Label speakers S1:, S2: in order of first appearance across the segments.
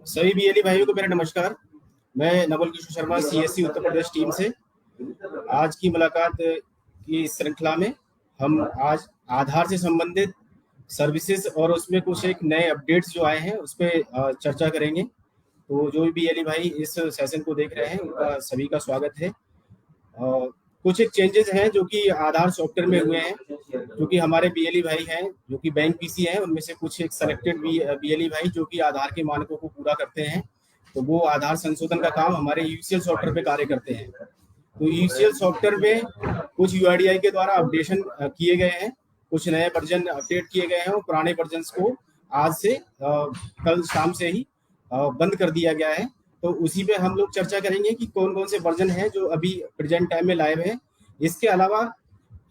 S1: सभी बीएलई भाइयों को मेरा नमस्कार। मैं नवल किशोर शर्मा सीएससी उत्तर प्रदेश टीम से आज की मुलाकात की श्रृंखला में हम आज आधार से संबंधित सर्विसेज और उसमें कुछ एक नए अपडेट्स जो आए हैं उस पर चर्चा करेंगे। तो जो भी बीएलई भाई इस सेशन को देख रहे हैं उनका सभी का स्वागत है। कुछ एक चेंजेस हैं जो कि आधार सॉफ्टवेयर में हुए हैं, जो कि हमारे बीएलई भाई हैं जो कि बैंक पीसी हैं, उनमें से कुछ एक सेलेक्टेड बीएलई भाई जो कि आधार के मानकों को पूरा करते हैं, तो वो आधार संशोधन का काम हमारे यूसीएल सॉफ्टवेयर पे कार्य करते हैं। तो यूसीएल सॉफ्टवेयर में कुछ यूआईडीआई के द्वारा अपडेशन किए गए हैं, कुछ नए वर्जन अपडेट किए गए हैं और पुराने वर्जन को आज से कल शाम से ही बंद कर दिया गया है। तो उसी पे हम लोग चर्चा करेंगे कि कौन कौन से वर्जन हैं जो अभी प्रेजेंट टाइम में लाइव है। इसके अलावा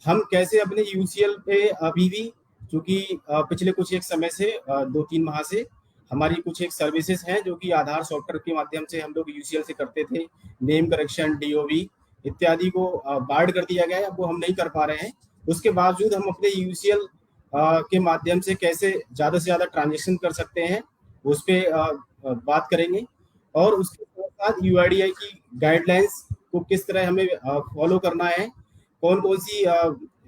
S1: हम कैसे अपने यूसीएल पे अभी भी, चूंकि पिछले कुछ एक समय से 2-3 माह से हमारी कुछ एक सर्विसेज हैं जो कि आधार सॉफ्टवेयर के माध्यम से हम लोग यूसीएल से करते थे, नेम करेक्शन, डीओबी इत्यादि को बार्ड कर दिया गया है, अब वो हम नहीं कर पा रहे हैं। उसके बावजूद हम अपने यूसीएल के माध्यम से कैसे ज़्यादा से ज़्यादा ट्रांजेक्शन कर सकते हैं उस पर बात करेंगे, और उसके साथ साथ यूआईडीआई की गाइडलाइंस को किस तरह हमें फॉलो करना है, कौन कौन सी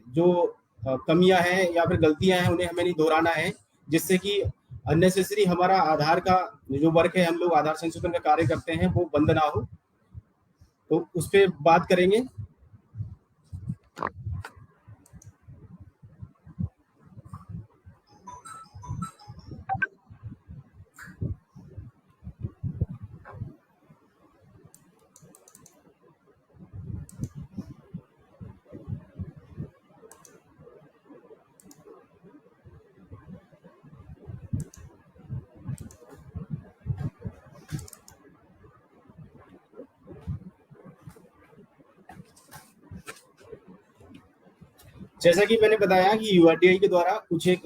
S1: जो कमियां हैं या फिर गलतियां हैं उन्हें हमें नहीं दोहराना है, जिससे कि अननेसेसरी हमारा आधार का जो वर्क है, हम लोग आधार संशोधन का कार्य करते हैं, वो बंद ना हो। तो उस पर बात करेंगे। जैसा कि मैंने बताया कि यूआईडीआई के द्वारा कुछ एक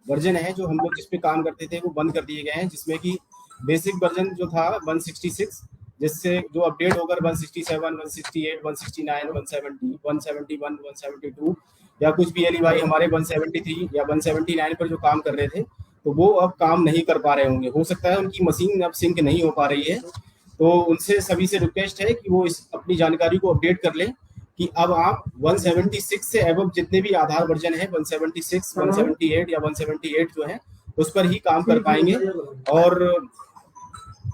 S1: वर्जन है जो हम लोग जिस पे काम करते थे वो बंद कर दिए गए हैं, जिसमें कि बेसिक वर्जन जो था 166, जिससे जो अपडेट होकर 167, 168, 169, 170, 171, 172 या कुछ बीएलई भाई हमारे 173 या 179 पर जो काम कर रहे थे, तो वो अब काम नहीं कर पा रहे होंगे। हो सकता है उनकी मशीन अब सिंक नहीं हो पा रही है, तो उनसे सभी से रिक्वेस्ट है कि वो अपनी जानकारी को अपडेट कर लें कि अब आप 176 से एबव जितने भी आधार वर्जन है, 176, 178 या 178 जो है उस पर ही काम कर पाएंगे। और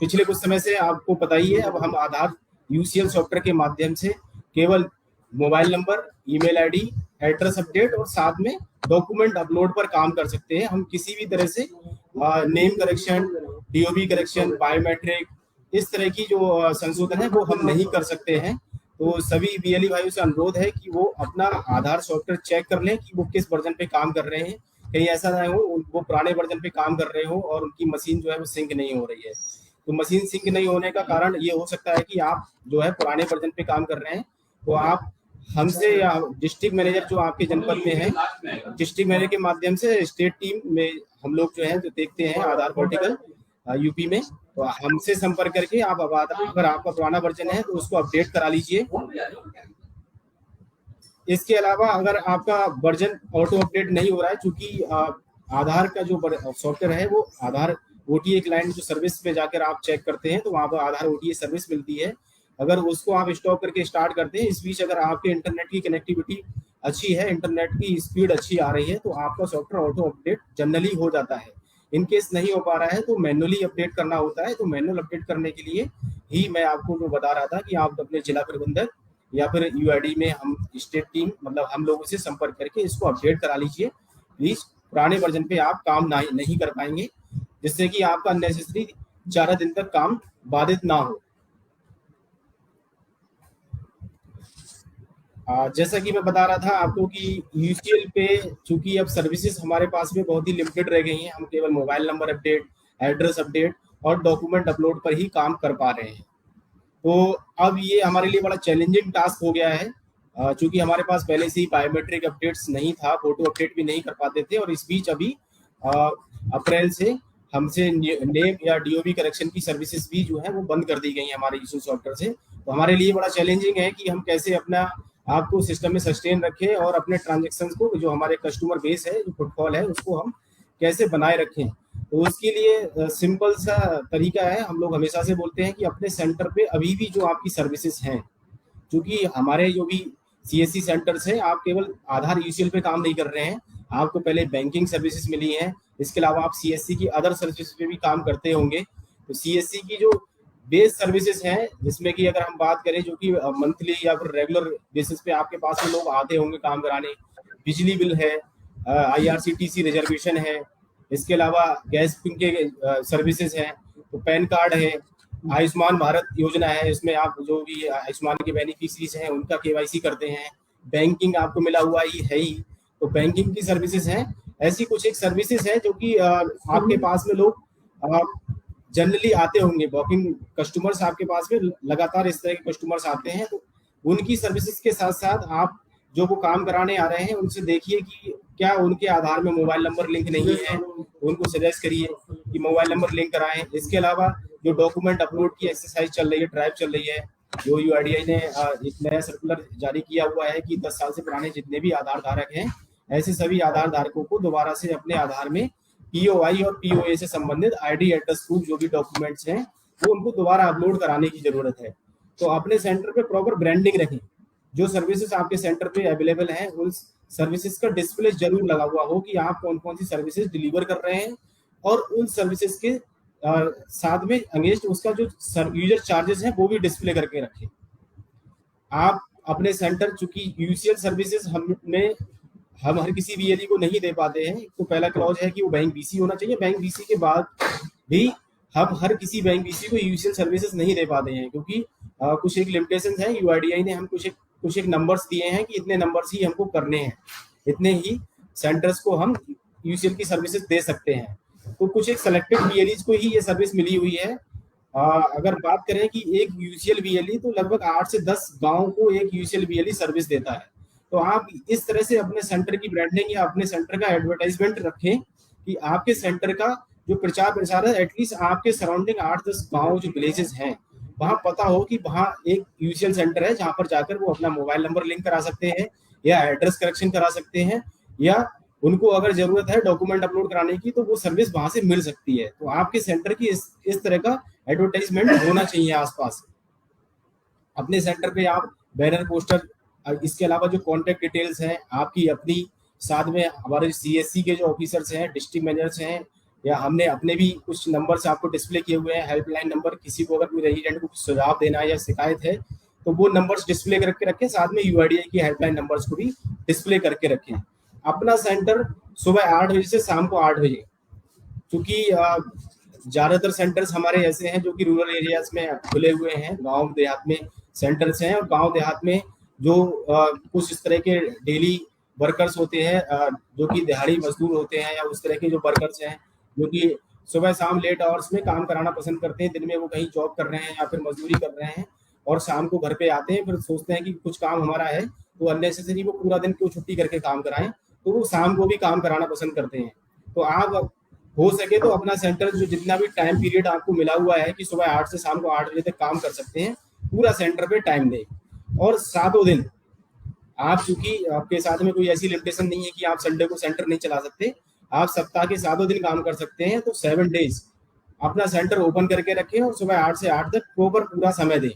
S1: पिछले कुछ समय से आपको पता ही है, अब हम आधार यूसीएल सॉफ्टवेयर के माध्यम से केवल mobile number, email ID, address update और साथ में डॉक्यूमेंट अपलोड पर काम कर सकते हैं। हम किसी भी तरह से name correction, DOB correction, biometric, इस तरह की जो संशोधन है वो हम नहीं कर सकते हैं। तो सभी बीएलई भाइयों से अनुरोध है कि वो अपना आधार सॉफ्टवेयर चेक कर लें कि वो किस वर्जन पे काम कर रहे हैं। कहीं ऐसा ना हो वो पुराने वर्जन पे काम कर रहे हो और उनकी मशीन जो है वो सिंक नहीं हो रही है। तो मशीन सिंक नहीं होने का कारण ये हो सकता है कि आप जो है पुराने वर्जन पे काम कर रहे हैं, तो आप हमसे या डिस्ट्रिक्ट मैनेजर जो आपके जनपद में है, डिस्ट्रिक्ट मैनेजर के माध्यम से स्टेट टीम में हम लोग जो है जो देखते हैं आधार वर्टिकल यूपी में, तो हमसे संपर्क करके आप अगर आपका पुराना वर्जन है तो उसको अपडेट करा लीजिए। इसके अलावा अगर आपका वर्जन ऑटो अपडेट नहीं हो रहा है, चूंकि आधार का जो सॉफ्टवेयर है वो आधार ओटीए क्लाइंट जो सर्विस पे जाकर आप चेक करते हैं तो वहाँ पर आधार ओटीए सर्विस मिलती है। अगर उसको आप स्टॉप करके स्टार्ट करते हैं, इस बीच अगर आपके इंटरनेट की कनेक्टिविटी अच्छी है, इंटरनेट की स्पीड अच्छी आ रही है, तो आपका सॉफ्टवेयर ऑटो अपडेट जनरली हो जाता है। इन केस नहीं हो पा रहा है तो मैनुअली अपडेट करना होता है। तो मैनुअल अपडेट करने के लिए ही मैं आपको जो बता रहा था कि आप अपने जिला प्रबंधक या फिर यूआईडी में हम स्टेट टीम मतलब हम लोगों से संपर्क करके इसको अपडेट करा लीजिए प्लीज। पुराने वर्जन पे आप काम नहीं कर पाएंगे, जिससे कि आपका अननेसेसरी 4 दिन तक काम बाधित ना हो। जैसा कि मैं बता रहा था आपको कि यूसीएल पे चूंकि अब सर्विसेज हमारे पास में बहुत ही लिमिटेड रह गई हैं, हम केवल mobile number update, address update और डॉक्यूमेंट अपलोड पर ही काम कर पा रहे हैं। तो अब ये हमारे लिए बड़ा चैलेंजिंग टास्क हो गया है, चूंकि हमारे पास पहले से ही बायोमेट्रिक अपडेट्स नहीं था, फोटो अपडेट भी नहीं कर पाते थे, और इस बीच अभी अप्रैल से हमसे नेम या डीओबी करेक्शन की सर्विसेज भी जो है वो बंद कर दी गई है हमारे यूसीएल सॉफ्टवेयर से। तो हमारे लिए बड़ा चैलेंजिंग है कि हम कैसे अपना आपको सिस्टम में सस्टेन रखें और अपने ट्रांजेक्शन को, जो हमारे कस्टमर बेस है, जो फुटफॉल है, उसको हम कैसे बनाए रखें। तो उसके लिए सिंपल सा तरीका है, हम लोग हमेशा से बोलते हैं कि अपने सेंटर पे अभी भी जो आपकी सर्विसेज हैं, क्योंकि हमारे जो भी सीएससी सेंटर्स हैं, आप केवल आधार यूसीएल पे काम नहीं कर रहे हैं, आपको पहले बैंकिंग सर्विसेज मिली हैं, इसके अलावा आप सीएससी की अदर सर्विसेज पे भी काम करते होंगे। तो सीएससी की जो बेस सर्विसेज हैं, जिसमें कि अगर हम बात करें जो कि मंथली या फिर रेगुलर बेसिस पे आपके पास में लोग आते होंगे काम कराने, बिजली बिल है, आईआरसीटीसी रिजर्वेशन है, इसके अलावा गैस के सर्विसेज हैं, तो पैन कार्ड है, आयुष्मान भारत योजना है, इसमें आप जो भी आयुष्मान के बेनिफिशरीज हैं उनका केवाईसी करते हैं, बैंकिंग आपको मिला हुआ ही है ही, तो बैंकिंग की सर्विसेज हैं। ऐसी कुछ एक सर्विसेज है जो कि आपके पास में लोग जनरली आते होंगे, वॉकिंग कस्टमर्स आपके पास में लगातार इस तरह के कस्टमर्स आते हैं, तो उनकी सर्विसेज के साथ साथ आप जो वो काम कराने आ रहे हैं उनसे देखिए कि क्या उनके आधार में मोबाइल नंबर लिंक नहीं है, उनको सजेस्ट करिए कि मोबाइल नंबर लिंक कराएं। इसके अलावा जो डॉक्यूमेंट अपलोड की एक्सरसाइज चल रही है, ड्राइव चल रही है, जो यूआईडीआई ने एक नया सर्कुलर जारी किया हुआ है कि 10 साल से पुराने जितने भी आधार धारक हैं, ऐसे सभी आधार धारकों को दोबारा से अपने आधार में पीओआई और पीओए से संबंधित आईडी एड्रेस प्रूफ जो भी डॉक्यूमेंट्स हैं वो उनको दोबारा अपलोड कराने की जरूरत है। तो अपने सेंटर पे प्रॉपर ब्रांडिंग रखें, जो सर्विसेज आपके सेंटर पे अवेलेबल हैं उन सर्विसेज का डिस्प्ले जरूर लगा हुआ हो कि आप कौन कौन सी सर्विसेज डिलीवर कर रहे हैं, और उन सर्विसेज के साथ में अगेंस्ट उसका जो यूजर चार्जेस है वो भी डिस्प्ले करके रखें। आप अपने सेंटर, चूंकि यूसीएल सर्विसेज हम हर किसी बीएलई को नहीं दे पाते हैं, तो पहला क्लॉज है कि वो बैंक बीसी होना चाहिए, बैंक बीसी के बाद भी हम हर किसी बैंक बीसी को यूसीएल सर्विसेज नहीं दे पाते हैं, क्योंकि कुछ एक लिमिटेशंस है, यूआईडीआई ने हम कुछ एक नंबर्स दिए हैं कि इतने नंबर्स ही हमको करने हैं, इतने ही सेंटर्स को हम यूसीएल की सर्विसेज दे सकते हैं। तो कुछ एक सेलेक्टेड बीएलईज को ही ये सर्विस मिली हुई है। अगर बात करें कि एक यूसीएल बीएलई तो लगभग 8 से 10 गांव को एक यूसीएल बीएलई सर्विस देता है। तो आप इस तरह से अपने सेंटर की ब्रांडिंग या अपने सेंटर का एडवर्टाइजमेंट रखें कि आपके सेंटर का जो प्रचार प्रसार है एटलीस्ट आपके सराउंडिंग 8-10 गांव जो विलेजेस हैं वहां पता हो कि वहां एक यूसीएल सेंटर है, जहां पर जाकर वो अपना मोबाइल नंबर लिंक करा सकते हैं या एड्रेस करेक्शन करा सकते हैं, या उनको अगर जरूरत है डॉक्यूमेंट अपलोड कराने की तो वो सर्विस वहां से मिल सकती है। तो आपके सेंटर की इस तरह का एडवर्टाइजमेंट होना चाहिए आसपास। अपने सेंटर पे आप बैनर, पोस्टर, इसके अलावा जो कॉन्टेक्ट डिटेल्स हैं आपकी अपनी, साथ में हमारे सीएससी के जो ऑफिसर्स हैं, डिस्ट्रिक्ट मैनेजर्स हैं, या हमने अपने भी कुछ नंबर्स आपको डिस्प्ले किए हुए हैं, हेल्पलाइन नंबर, किसी को अगर कोई रेजिडेंट को सुझाव देना है या शिकायत है तो वो नंबर्स डिस्प्ले करके रखें, साथ में यूआईडीआई की हेल्पलाइन नंबर्स को भी डिस्प्ले करके रखें। अपना सेंटर सुबह 8 बजे से शाम को 8 बजे, क्योंकि ज़्यादातर सेंटर्स हमारे ऐसे हैं जो कि रूरल एरियाज में खुले हुए हैं, गांव देहात में सेंटर्स हैं, और गांव देहात में जो कुछ इस तरह के डेली वर्कर्स होते हैं, जो कि दिहाड़ी मजदूर होते हैं, या उस तरह के जो वर्कर्स हैं जो कि सुबह शाम लेट आवर्स में काम कराना पसंद करते हैं, दिन में वो कहीं जॉब कर रहे हैं या फिर मजदूरी कर रहे हैं और शाम को घर पे आते हैं, फिर सोचते हैं कि कुछ काम हमारा है तो अननेसेसरी वो पूरा दिन क्यों छुट्टी करके काम कराएं, तो वो शाम को भी काम कराना पसंद करते हैं। तो आप हो सके तो अपना सेंटर जो जितना भी टाइम पीरियड आपको मिला हुआ है कि सुबह 8 से शाम को 8 बजे तक काम कर सकते हैं, पूरा सेंटर पे टाइम दें। और 7 दिन आप, चूंकि आपके साथ में कोई ऐसी लिमिटेशन नहीं है कि आप संडे को सेंटर नहीं चला सकते, आप सप्ताह के 7 दिन काम कर सकते हैं, तो 7 डेज अपना सेंटर ओपन करके रखें और सुबह 8 से 8 तक प्रॉपर पूरा समय दें।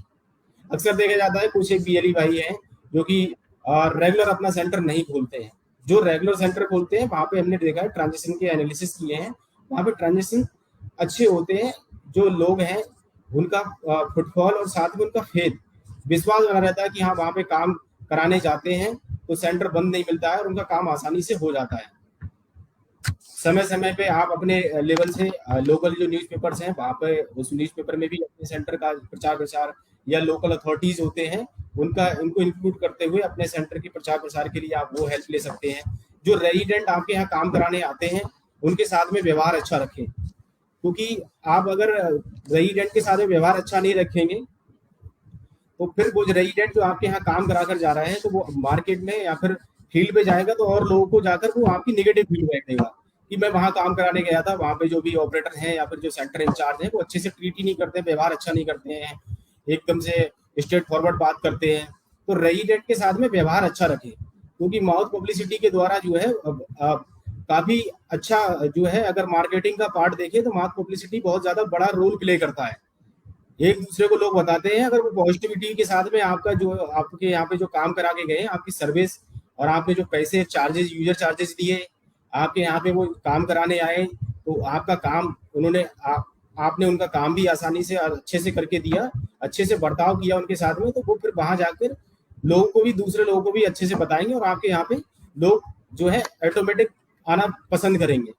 S1: अक्सर देखा जाता है कुछ एक बीएलई भाई हैं जो कि रेगुलर अपना सेंटर नहीं खोलते हैं, जो रेगुलर सेंटर खोलते हैं वहां पे हमने देखा है, ट्रांजेक्शन के एनालिसिस किए हैं, वहां पे ट्रांजेक्शन अच्छे होते हैं, जो लोग हैं उनका फुटफॉल और साथ में उनका फेथ, विश्वास बना रहता है कि हाँ वहां पे काम कराने जाते हैं तो सेंटर बंद नहीं मिलता है और उनका काम आसानी से हो जाता है। समय समय पे आप अपने लेवल से लोकल जो न्यूज़पेपर्स हैं वहाँ पे उस न्यूज़पेपर में भी अपने सेंटर का प्रचार प्रसार, या लोकल अथॉरिटीज होते हैं उनको इंक्लूड करते हुए अपने सेंटर के प्रचार प्रसार के लिए आप वो हेल्प ले सकते हैं। जो रेजिडेंट आपके यहाँ काम कराने आते हैं उनके साथ में व्यवहार अच्छा रखें, क्योंकि आप अगर रेजिडेंट के साथ में व्यवहार अच्छा नहीं रखेंगे तो फिर वो रेजिडेंट जो आपके यहाँ काम करा कर जा रहा है तो वो मार्केट में या फिर फील्ड पे जाएगा तो और लोगों को जाकर वो आपकी नेगेटिव फीडबैक देगा कि मैं वहाँ काम कराने गया था, वहाँ पे जो भी ऑपरेटर हैं या फिर जो सेंटर इंचार्ज हैं वो अच्छे से ट्रीट ही नहीं करते, व्यवहार अच्छा नहीं करते हैं, एकदम से स्ट्रेट फॉरवर्ड बात करते हैं। तो रेजिडेंट के साथ में व्यवहार अच्छा रखें, क्योंकि माउथ पब्लिसिटी के द्वारा जो है काफी अच्छा जो है, अगर मार्केटिंग का पार्ट देखें तो मास पब्लिसिटी बहुत ज्यादा बड़ा रोल प्ले करता है। एक दूसरे को लोग बताते हैं, अगर वो पॉजिटिविटी के साथ में आपका जो आपके यहाँ पे जो काम करा के गए, आपकी सर्विस और आपने जो पैसे चार्जेस यूजर चार्जेस दिए, आपके यहाँ पे वो काम कराने आए, तो आपका काम उन्होंने आपने उनका काम भी आसानी से अच्छे से करके दिया, अच्छे से बर्ताव किया उनके साथ में, तो वो फिर वहां जाकर लोगों को भी, दूसरे लोगों को भी अच्छे से बताएंगे और आपके यहाँ पे लोग जो है ऑटोमेटिक आना पसंद करेंगे।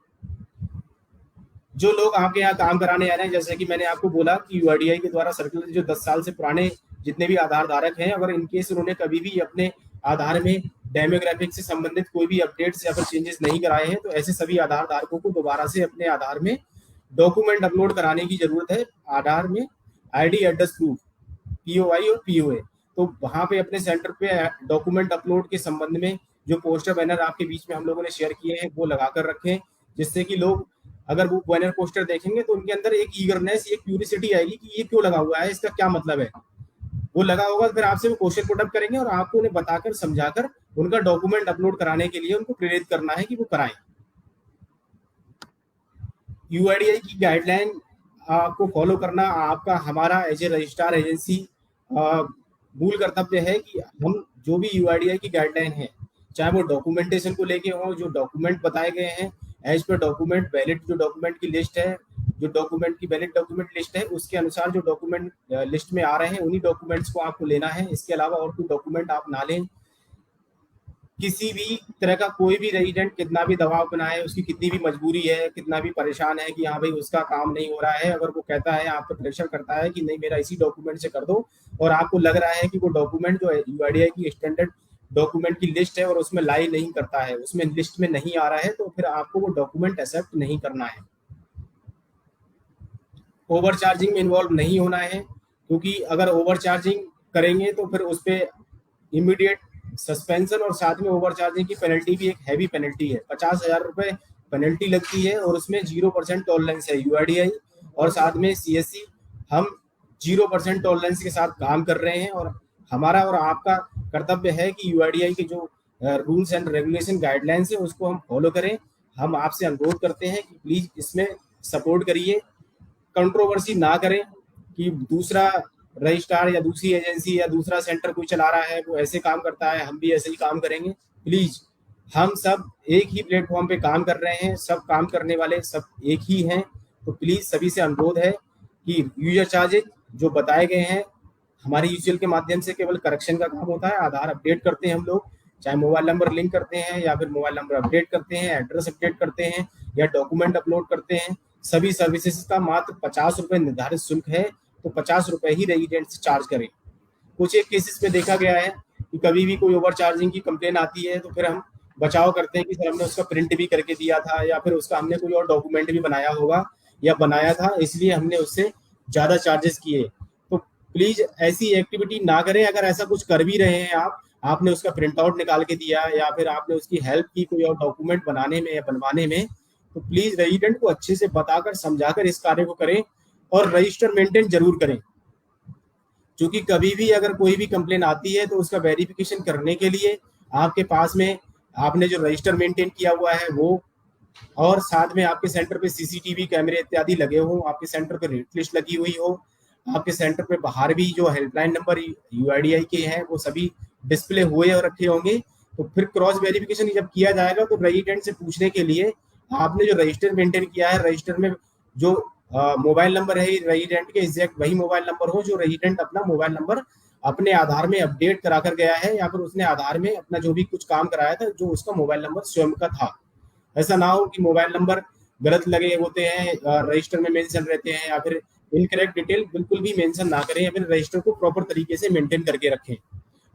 S1: जो लोग आपके यहाँ काम कराने आ रहे हैं, जैसे कि मैंने आपको बोला कि यूआईडीआई के द्वारा सर्कुलर जो 10 साल से पुराने जितने भी आधार धारक हैं, अगर इनकेस उन्होंने कभी भी अपने आधार में डेमोग्राफिक से संबंधित कोई भी अपडेट्स या फिर चेंजेस नहीं कराए हैं, तो ऐसे सभी आधार धारकों को दोबारा से अपने आधार में डॉक्यूमेंट अपलोड कराने की जरूरत है। आधार में आईडी एड्रेस प्रूफ, पीओआई और पीओए, तो वहां पे अपने सेंटर पे डॉक्यूमेंट अपलोड के संबंध में जो पोस्टर बैनर आपके बीच में हम लोगों ने शेयर किए हैं वो लगाकर रखें, जिससे कि लोग अगर वो बैनर पोस्टर देखेंगे तो उनके अंदर एक ईगरनेस, एक क्यूरियोसिटी आएगी कि ये क्यों लगा हुआ है, इसका क्या मतलब है। वो लगा होगा, फिर आपसे वो क्वेश्चन पुट अप करेंगे और आपको उन्हें बताकर समझाकर उनका डॉक्यूमेंट अपलोड कराने के लिए उनको प्रेरित करना है कि वो कराएं। यूआईडीआई की गाइडलाइन को फॉलो करना आपका, हमारा एज ए रजिस्ट्रार एजेंसी मूल कर्तव्य है कि हम जो भी यूआईडीआई की गाइडलाइन है, चाहे वो डॉक्यूमेंटेशन को लेके हो, जो डॉक्यूमेंट बताए गए हैं एज पर डॉक्यूमेंट वैलिड, जो डॉक्यूमेंट की लिस्ट है, जो डॉक्यूमेंट की वैलिड डॉक्यूमेंट लिस्ट है, उसके अनुसार जो डॉक्यूमेंट लिस्ट में आ रहे हैं उन्हीं डॉक्यूमेंट्स को आपको लेना है। इसके अलावा और कोई डॉक्यूमेंट आप ना लें। किसी भी तरह का कोई भी रेजिडेंट कितना भी दबाव बनाए, उसकी कितनी भी मजबूरी है, कितना भी परेशान है कि हाँ भाई उसका काम नहीं हो रहा है, अगर वो कहता है, आप पे प्रेशर करता है कि नहीं मेरा इसी डॉक्यूमेंट से कर दो, और आपको लग रहा है कि वो डॉक्यूमेंट जो यूआईडीआई की स्टैंडर्ड डॉक्यूमेंट की लिस्ट है और उसमें लाई नहीं करता है, उसमें लिस्ट में नहीं आ रहा है, तो फिर आपको वो डॉक्यूमेंट एक्सेप्ट नहीं करना है। ओवर चार्जिंग में इन्वॉल्व नहीं होना है, क्योंकि अगर ओवर चार्जिंग करेंगे तो फिर उस पर इमीडिएट सस्पेंशन और साथ में ओवर चार्जिंग की पेनल्टी भी एक हैवी पेनल्टी है। 50,000 रुपए पेनल्टी लगती है और उसमें 0% टॉलरेंस है यूआईडीआई और साथ में सीएससी। हम 0% टॉलरेंस के साथ काम कर रहे हैं और हमारा और आपका कर्तव्य है कि यूआईडीआई के जो रूल्स एंड रेगुलेशन गाइडलाइंस है उसको हम फॉलो करें। हम आपसे अनुरोध करते हैं कि प्लीज इसमें सपोर्ट करिए, कंट्रोवर्सी ना करें कि दूसरा रजिस्ट्रार या दूसरी एजेंसी या दूसरा सेंटर कोई चला रहा है, वो ऐसे काम करता है, हम भी ऐसे ही काम करेंगे। प्लीज, हम सब एक ही प्लेटफॉर्म पे काम कर रहे हैं, सब काम करने वाले सब एक ही हैं, तो प्लीज सभी से अनुरोध है कि यूजर चार्जेज जो बताए गए हैं, हमारी यूसीएल के माध्यम से केवल करेक्शन का काम होता है। आधार अपडेट करते हैं हम लोग, चाहे मोबाइल नंबर लिंक करते हैं या फिर मोबाइल नंबर अपडेट करते हैं, एड्रेस अपडेट करते हैं या डॉक्यूमेंट अपलोड करते हैं, सभी सर्विसेज का मात्र 50 रुपए निर्धारित शुल्क है, तो 50 रुपए ही रेजिडेंट से चार्ज करें। कुछ एक केसेस में देखा गया है कि कभी भी कोई ओवर चार्जिंग की कंप्लेन आती है तो फिर हम बचाव करते हैं कि सर हमने उसका प्रिंट भी करके दिया था या फिर उसका हमने कोई और डॉक्यूमेंट भी बनाया होगा या बनाया था, इसलिए हमने उससे ज्यादा चार्जेस किए। तो प्लीज ऐसी एक्टिविटी ना करें। अगर ऐसा कुछ कर भी रहे हैं आपने उसका प्रिंट आउट निकाल के दिया या फिर आपने उसकी हेल्प की कोई और डॉक्यूमेंट बनाने में या बनवाने में, तो प्लीज रेजिडेंट को अच्छे से बताकर समझाकर इस कार्य को करें और रजिस्टर मेंटेन जरूर करें। क्योंकि कभी भी अगर कोई भी कंप्लेन आती है तो उसका वेरिफिकेशन करने के लिए आपके पास में आपने जो रजिस्टर मेंटेन किया हुआ है वो, और साथ में आपके सेंटर पे सीसीटीवी कैमरे इत्यादि लगे हो, आपके सेंटर पे रेट लिस्ट लगी हुई हो, आपके सेंटर पे बाहर भी जो हेल्पलाइन नंबर यूआईडीआई के हैं वो सभी डिस्प्ले हुए और रखे होंगे। तो फिर क्रॉस वेरिफिकेशन जब किया जाएगा तो रेजिडेंट से पूछने के लिए आपने जो रजिस्टर मेंटेन किया है, रजिस्टर में जो मोबाइल नंबर है रेजिडेंट के एग्जैक्ट वही मोबाइल नंबर हो जो रेजिडेंट अपना मोबाइल नंबर अपने आधार में अपडेट करा कर गया है या फिर उसने आधार में अपना जो भी कुछ काम कराया था जो उसका मोबाइल नंबर स्वयं का था। ऐसा ना हो कि मोबाइल नंबर गलत लगे होते हैं, रजिस्टर में मेंशन रहते हैं या फिर इनकरेक्ट डिटेल बिल्कुल भी मेंशन ना करें, या फिर रजिस्टर को प्रॉपर तरीके से मेंटेन करके रखें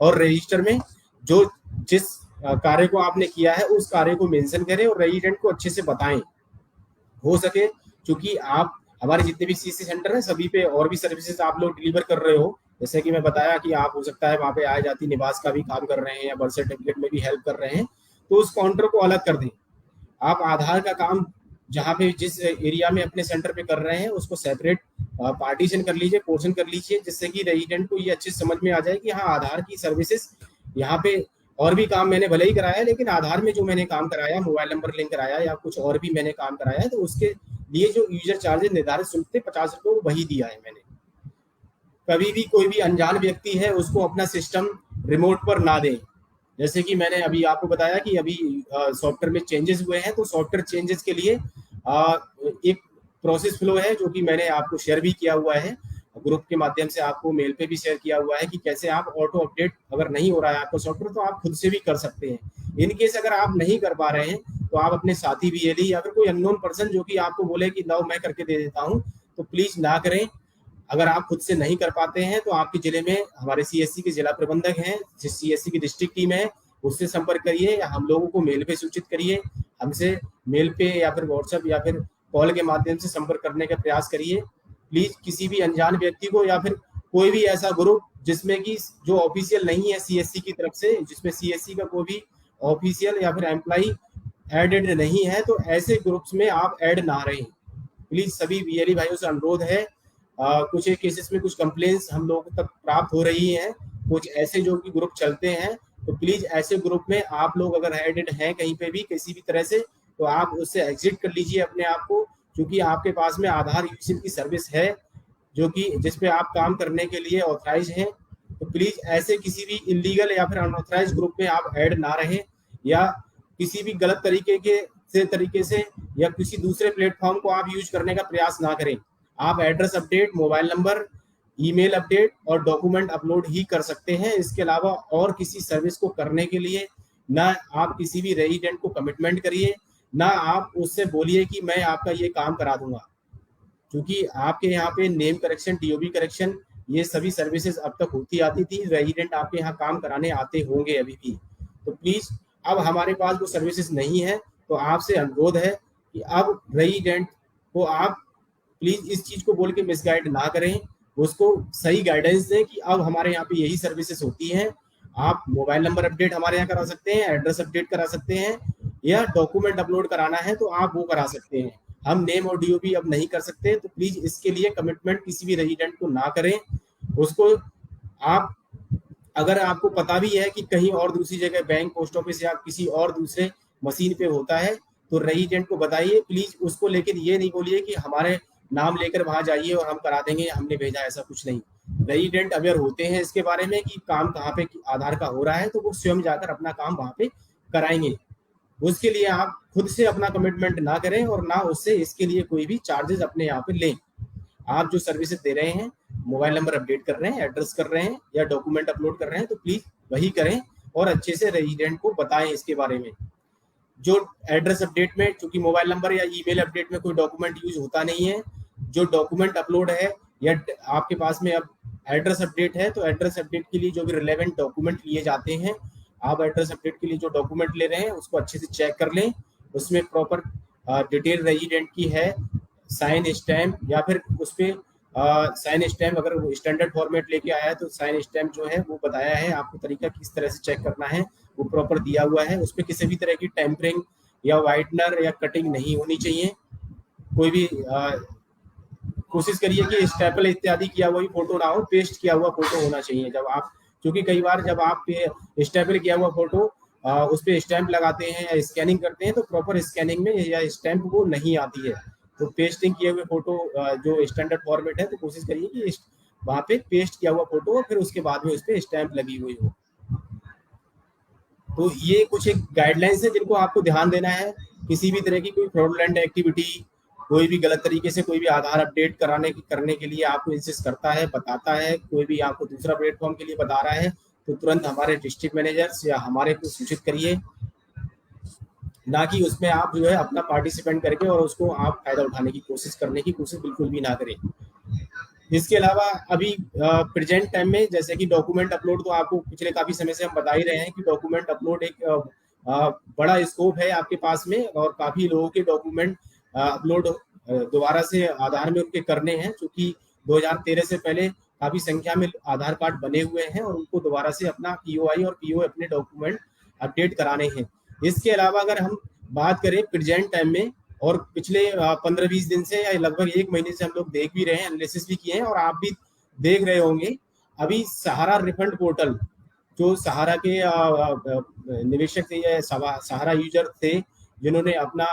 S1: और रजिस्टर में जो जिस कार्य को आपने किया है उस कार्य को मेंशन करें और रेजिडेंट को अच्छे से बताएं हो सके। क्योंकि आप हमारे जितने भी सीसी सेंटर हैं सभी पे और भी सर्विसेज आप लोग डिलीवर कर रहे हो, जैसे कि मैं बताया कि आप हो सकता है वहाँ पे आय जाति निवास का भी काम कर रहे हैं या बर्थ सर्टिफिकेट में भी हेल्प कर रहे हैं, तो उस काउंटर को अलग कर दें। आप आधार का काम जहाँ पे जिस एरिया में अपने सेंटर पे कर रहे हैं उसको सेपरेट पार्टीशन कर लीजिए, पोर्शन कर लीजिए, जिससे कि रेजिडेंट को ये अच्छे समझ में आ जाए कि हाँ आधार की सर्विसेज यहाँ पे और भी काम मैंने भले ही कराया है, लेकिन आधार में जो मैंने काम कराया, मोबाइल नंबर लिंक कराया या कुछ और भी मैंने काम कराया है, तो उसके लिए जो यूजर चार्जेस निर्धारित शुल्क थे 50 रुपये, वही दिया है मैंने। कभी भी कोई भी अनजान व्यक्ति है उसको अपना सिस्टम रिमोट पर ना दें। जैसे कि मैंने अभी आपको बताया कि अभी सॉफ्टवेयर में चेंजेस हुए हैं, तो सॉफ्टवेयर चेंजेस के लिए एक प्रोसेस फ्लो है जो कि मैंने आपको शेयर भी किया हुआ है, ग्रुप के माध्यम से आपको मेल पे भी शेयर किया हुआ है कि कैसे आप ऑटो अपडेट अगर नहीं हो रहा है आपका सॉफ्टवेयर तो आप खुद से भी कर सकते हैं। इन केस अगर आप नहीं कर पा रहे हैं तो आप अपने साथी वीएलई या फिर कोई अननोन पर्सन जो कि आपको बोले कि लाओ मैं करके दे देता हूँ, तो प्लीज ना करें। अगर आप खुद से नहीं कर पाते हैं तो आपके जिले में हमारे सीएससी के जिला प्रबंधक हैं, जिस सीएससी की डिस्ट्रिक्ट टीम है, उससे संपर्क करिए या हम लोगों को मेल पे सूचित करिए। हमसे मेल पे या फिर व्हाट्सएप या फिर कॉल के माध्यम से संपर्क करने का प्रयास करिए। प्लीज किसी भी अनजान व्यक्ति को या फिर कोई भी ऐसा ग्रुप जिसमें कि जो ऑफिशियल नहीं है सीएससी की तरफ से, जिसमें सीएससी का कोई भी ऑफिशियल या फिर एम्प्लॉई एडेड नहीं है, तो ऐसे ग्रुप्स में आप ऐड ना रहें। प्लीज सभी वीएलई भाइयों से अनुरोध है। कुछ एक केसेस में कुछ कंप्लेंट्स हम लोगों तक प्राप्त हो रही हैं, कुछ ऐसे जो कि ग्रुप चलते हैं, तो प्लीज ऐसे ग्रुप में आप लोग अगर एडेड हैं कहीं पे भी किसी भी तरह से, तो आप उससे एग्जिट कर लीजिए अपने आप को, क्योंकि आपके पास में आधार यूसिल की सर्विस है जो कि जिसपे आप काम करने के लिए ऑथराइज हैं। तो प्लीज ऐसे किसी भी इलीगल या फिर अनऑथराइज ग्रुप में आप ऐड ना रहें, या किसी भी गलत तरीके से या किसी दूसरे प्लेटफॉर्म को आप यूज करने का प्रयास ना करें। आप address update, mobile number, email update और डॉक्यूमेंट अपलोड ही कर सकते हैं। इसके अलावा और किसी सर्विस को करने के लिए ना आप किसी भी रेजिडेंट को कमिटमेंट करिए, ना आप उससे बोलिए कि मैं आपका ये काम करा दूंगा, क्योंकि आपके यहाँ पे नेम करेक्शन, डीओबी करेक्शन, ये सभी सर्विसेज अब तक होती आती थी। रेजिडेंट आपके यहाँ काम कराने आते होंगे अभी भी, तो प्लीज अब हमारे पास वो सर्विसेज नहीं है, तो आपसे अनुरोध है कि अब रेजिडेंट को आप प्लीज इस चीज को बोल के मिसगाइड ना करें, उसको सही गाइडेंस दें कि अब हमारे यहाँ पे यही सर्विसेज होती हैं। आप मोबाइल नंबर अपडेट हमारे यहाँ करा सकते हैं, एड्रेस अपडेट करा सकते हैं, या डॉक्यूमेंट अपलोड कराना है तो आप वो करा सकते हैं। हम नेम और डीओबी अब नहीं कर सकते, तो प्लीज इसके लिए कमिटमेंट किसी भी रेजिडेंट को ना करें। उसको आप, अगर आपको पता भी है कि कहीं और दूसरी जगह बैंक, पोस्ट ऑफिस या किसी और दूसरे मशीन पे होता है, तो रेजिडेंट को बताइए प्लीज उसको, लेकिन ये नहीं बोलिए कि हमारे नाम लेकर वहां जाइए और हम करा देंगे, हमने भेजा, ऐसा कुछ नहीं। रेजिडेंट अवेयर होते हैं इसके बारे में कि काम कहाँ पे आधार का हो रहा है, तो वो स्वयं जाकर अपना काम वहां पे कराएंगे। उसके लिए आप खुद से अपना कमिटमेंट ना करें और ना उससे इसके लिए कोई भी चार्जेस अपने यहाँ पे लें। आप जो सर्विसेज दे रहे हैं, मोबाइल नंबर अपडेट कर रहे हैं, एड्रेस कर रहे हैं या डॉक्यूमेंट अपलोड कर रहे हैं, तो प्लीज वही करें और अच्छे से रेजिडेंट को बताएं इसके बारे में। जो एड्रेस अपडेट में, चूंकि मोबाइल नंबर या ईमेल अपडेट में कोई डॉक्यूमेंट यूज होता नहीं है, जो डॉक्यूमेंट अपलोड है या आपके पास में अब एड्रेस अपडेट है, तो एड्रेस अपडेट के लिए जो भी रिलेवेंट डॉक्यूमेंट लिए जाते हैं, आप एड्रेस अपडेट के लिए जो डॉक्यूमेंट ले रहे हैं उसको अच्छे से चेक कर लें। उसमें प्रॉपर डिटेल रेजिडेंट की है, साइन स्टैम्प, या फिर उस पर साइन स्टैम्प अगर वो स्टैंडर्ड फॉर्मेट लेके आया है तो साइन स्टैम्प जो है वो बताया है आपको, तरीका किस तरह से चेक करना है वो प्रॉपर दिया हुआ है। उसमें किसी भी तरह की टेम्परिंग या वाइटनर या कटिंग नहीं होनी चाहिए। कोई भी कोशिश करिए कि स्टेपल इत्यादि किया हुआ फोटो ना हो, पेस्ट किया हुआ फोटो होना चाहिए जब आप, क्योंकि कई बार जब आप स्टेपल किया हुआ फोटो उस पर स्टैंप लगाते हैं या स्कैनिंग करते हैं तो प्रॉपर स्कैनिंग में या स्टैंप वो नहीं आती है। तो पेस्टिंग किए हुए फोटो जो स्टैंडर्ड फॉर्मेट है, तो कोशिश करिए कि वहाँ पे पेस्ट किया हुआ फोटो हो, फिर उसके बाद में उस पर स्टैंप लगी हुई हो। तो ये कुछ एक गाइडलाइंस है जिनको आपको ध्यान देना है। किसी भी तरह की कोई फ्रॉडलेंट एक्टिविटी, कोई भी गलत तरीके से कोई भी आधार अपडेट करने के लिए आपको इंसिस्ट करता है, बताता है, कोई भी आपको दूसरा प्लेटफॉर्म के लिए बता रहा है, तो तुरंत हमारे डिस्ट्रिक्ट मैनेजर्स या हमारे को सूचित करिए, ना कि उसमें आप जो है अपना पार्टिसिपेंट करके और उसको आप फायदा उठाने की कोशिश करने की कोशिश बिल्कुल भी ना करें। इसके अलावा अभी प्रेजेंट टाइम में जैसे कि डॉक्यूमेंट अपलोड, तो आपको पिछले काफी समय से हम बता ही रहे हैं कि डॉक्यूमेंट अपलोड एक बड़ा स्कोप है आपके पास में, और काफी लोगों के डॉक्यूमेंट अपलोड दोबारा से आधार में उनके करने हैं, क्योंकि 2013 से पहले काफी संख्या में आधार कार्ड बने हुए हैं और उनको दोबारा से अपना पीओआई और पीओ अपने डॉक्यूमेंट अपडेट कराने हैं। इसके अलावा अगर हम बात करें प्रेजेंट टाइम में, और पिछले 15-20 दिन से या लगभग 1 महीने से हम लोग देख भी रहे हैं, एनालिसिस भी किए हैं और आप भी देख रहे होंगे, अभी सहारा रिफंड पोर्टल जो सहारा के निवेशक थे या सहारा यूजर थे जिन्होंने अपना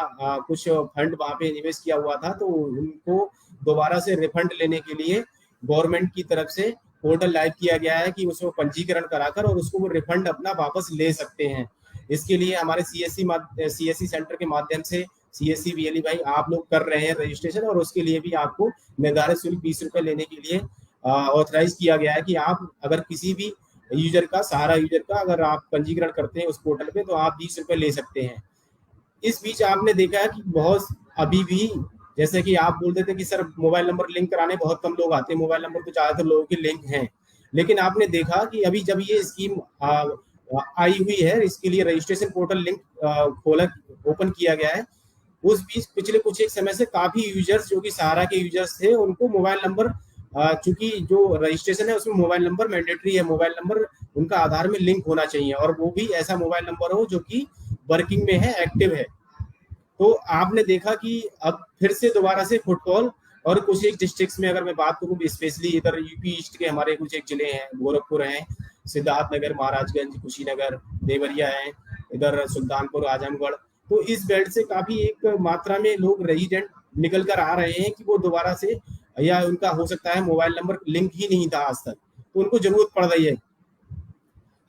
S1: कुछ फंड वहां पे निवेश किया हुआ था, तो उनको दोबारा से रिफंड लेने के लिए गवर्नमेंट की तरफ से पोर्टल लाइव किया गया है कि उसको पंजीकरण कराकर और उसको वो रिफंड अपना वापस ले सकते हैं। इसके लिए हमारे सीएससी सेंटर के माध्यम से सीएससी वीएलई भाई आप लोग कर रहे हैं रजिस्ट्रेशन, और उसके लिए भी आपको निर्धारित शुल्क 20 रुपए लेने के लिए ऑथराइज किया गया है कि आप अगर किसी भी यूजर का, सहारा यूजर का अगर आप पंजीकरण करते हैं उस पोर्टल पे, तो आप 20 रुपए ले सकते हैं। इस बीच आपने देखा है कि बहुत अभी भी, जैसे कि आप बोलते थे कि सर मोबाइल नंबर लिंक कराने बहुत कम लोग आते हैं, मोबाइल नंबर तो ज्यादातर लोगों के लिंक हैं, लेकिन आपने देखा कि अभी जब ये स्कीम आई हुई है, इसके लिए रजिस्ट्रेशन पोर्टल लिंक खोला, ओपन किया गया है, उस बीच पिछले कुछ एक समय से काफी यूजर्स जो कि सहारा के यूजर्स थे, उनको मोबाइल नंबर, चूंकि जो रजिस्ट्रेशन है उसमें मोबाइल नंबर मैंडेटरी है, मोबाइल नंबर उनका आधार में लिंक होना चाहिए, और वो भी ऐसा मोबाइल नंबर हो जो कि वर्किंग में है, एक्टिव है। तो आपने देखा कि अब फिर से दोबारा से फुटबॉल, और कुछ एक डिस्ट्रिक्ट्स में अगर मैं बात करूं, स्पेशली इधर यूपी ईस्ट के हमारे कुछ एक जिले हैं, गोरखपुर हैं, सिद्धार्थनगर, महाराजगंज, कुशीनगर, देवरिया है, इधर सुल्तानपुर, आजमगढ़, तो इस बेल्ट से काफी एक मात्रा में लोग रेजिडेंट निकल कर आ रहे हैं कि वो दोबारा से, या उनका हो सकता है मोबाइल नंबर लिंक ही नहीं था आज तक, तो उनको जरूरत पड़ रही है।